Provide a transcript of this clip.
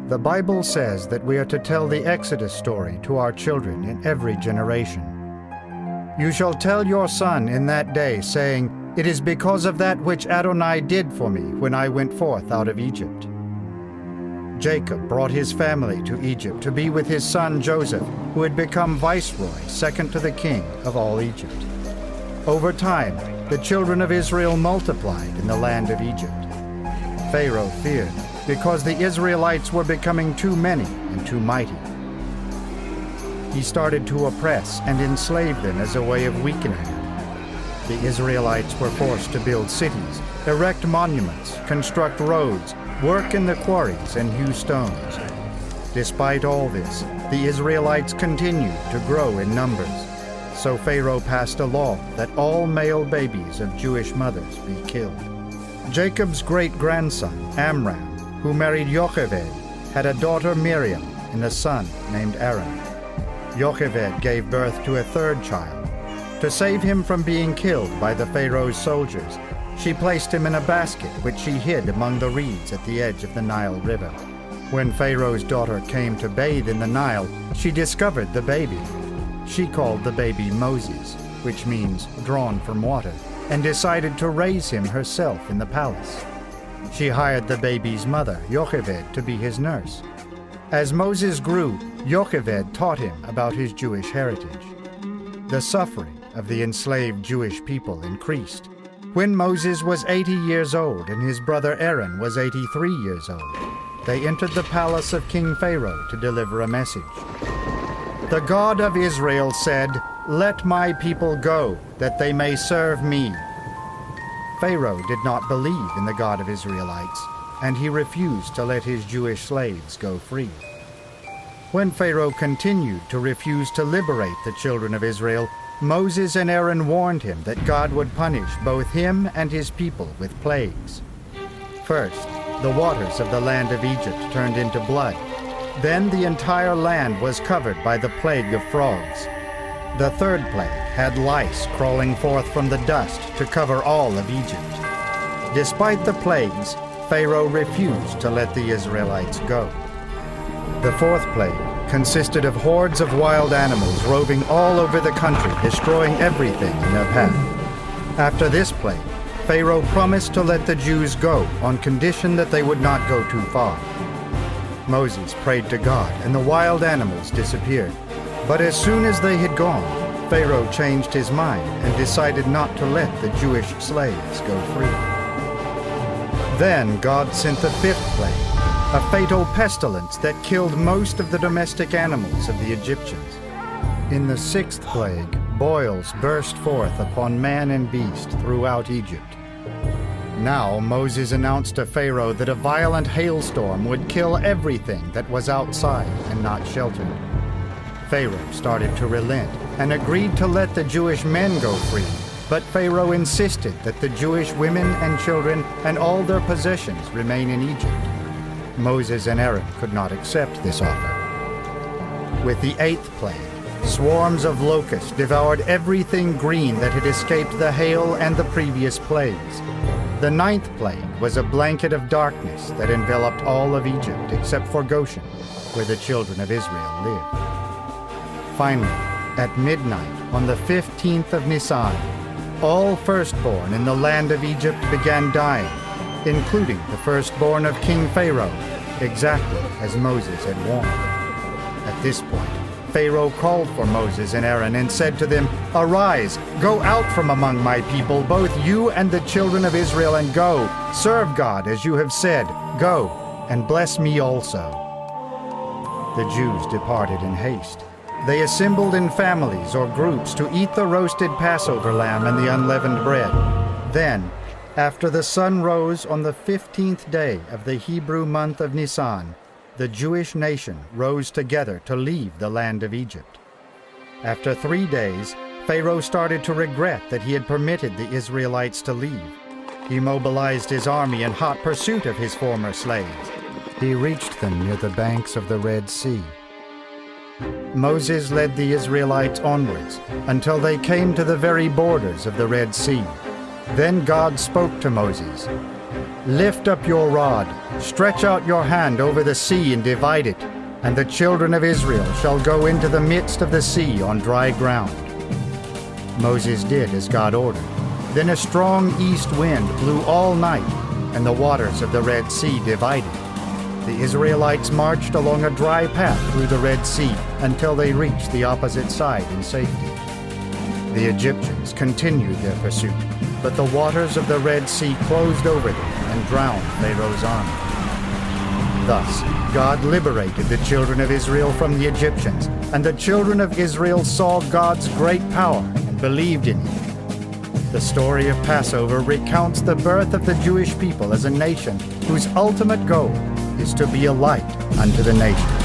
The Bible says that we are to tell the Exodus story to our children in every generation. You shall tell your son in that day, saying, It is because of that which Adonai did for me when I went forth out of Egypt. Jacob brought his family to Egypt to be with his son Joseph, who had become viceroy, second to the king of all Egypt. Over time, the children of Israel multiplied in the land of Egypt. Pharaoh feared, because the Israelites were becoming too many and too mighty. He started to oppress and enslave them as a way of weakening them. The Israelites were forced to build cities, erect monuments, construct roads, work in the quarries, and hew stones. Despite all this, the Israelites continued to grow in numbers. So Pharaoh passed a law that all male babies of Jewish mothers be killed. Jacob's great-grandson, Amram, who married Jochebed, had a daughter Miriam and a son named Aaron. Jochebed gave birth to a third child. To save him from being killed by the Pharaoh's soldiers, she placed him in a basket which she hid among the reeds at the edge of the Nile River. When Pharaoh's daughter came to bathe in the Nile, she discovered the baby. She called the baby Moses, which means drawn from water, and decided to raise him herself in the palace. She hired the baby's mother, Jochebed, to be his nurse. As Moses grew, Jochebed taught him about his Jewish heritage. The suffering of the enslaved Jewish people increased. When Moses was 80 years old and his brother Aaron was 83 years old, they entered the palace of King Pharaoh to deliver a message. The God of Israel said, "Let my people go, that they may serve me." Pharaoh did not believe in the God of Israelites, and he refused to let his Jewish slaves go free. When Pharaoh continued to refuse to liberate the children of Israel, Moses and Aaron warned him that God would punish both him and his people with plagues. First, the waters of the land of Egypt turned into blood. Then the entire land was covered by the plague of frogs. The third plague had lice crawling forth from the dust to cover all of Egypt. Despite the plagues, Pharaoh refused to let the Israelites go. The fourth plague consisted of hordes of wild animals roving all over the country, destroying everything in their path. After this plague, Pharaoh promised to let the Jews go on condition that they would not go too far. Moses prayed to God, and the wild animals disappeared. But as soon as they had gone, Pharaoh changed his mind and decided not to let the Jewish slaves go free. Then God sent the fifth plague, a fatal pestilence that killed most of the domestic animals of the Egyptians. In the sixth plague, boils burst forth upon man and beast throughout Egypt. Now Moses announced to Pharaoh that a violent hailstorm would kill everything that was outside and not sheltered. Pharaoh started to relent and agreed to let the Jewish men go free, but Pharaoh insisted that the Jewish women and children and all their possessions remain in Egypt. Moses and Aaron could not accept this offer. With the eighth plague, swarms of locusts devoured everything green that had escaped the hail and the previous plagues. The ninth plague was a blanket of darkness that enveloped all of Egypt except for Goshen, where the children of Israel lived. Finally, at midnight on the 15th of Nisan, all firstborn in the land of Egypt began dying, including the firstborn of King Pharaoh, exactly as Moses had warned. At this point, Pharaoh called for Moses and Aaron and said to them, "Arise, go out from among my people, both you and the children of Israel, and go, serve God as you have said. Go, and bless me also." The Jews departed in haste. They assembled in families or groups to eat the roasted Passover lamb and the unleavened bread. Then, after the sun rose on the 15th day of the Hebrew month of Nisan, the Jewish nation rose together to leave the land of Egypt. After 3 days, Pharaoh started to regret that he had permitted the Israelites to leave. He mobilized his army in hot pursuit of his former slaves. He reached them near the banks of the Red Sea. Moses led the Israelites onwards until they came to the very borders of the Red Sea. Then God spoke to Moses. Lift up your rod, stretch out your hand over the sea and divide it, and the children of Israel shall go into the midst of the sea on dry ground. Moses did as God ordered. Then a strong east wind blew all night, and the waters of the Red Sea divided. The Israelites marched along a dry path through the Red Sea until they reached the opposite side in safety. The Egyptians continued their pursuit, but the waters of the Red Sea closed over them and drowned Pharaoh's army. Thus, God liberated the children of Israel from the Egyptians, and the children of Israel saw God's great power and believed in Him. The story of Passover recounts the birth of the Jewish people as a nation whose ultimate goal is to be a light unto the nations.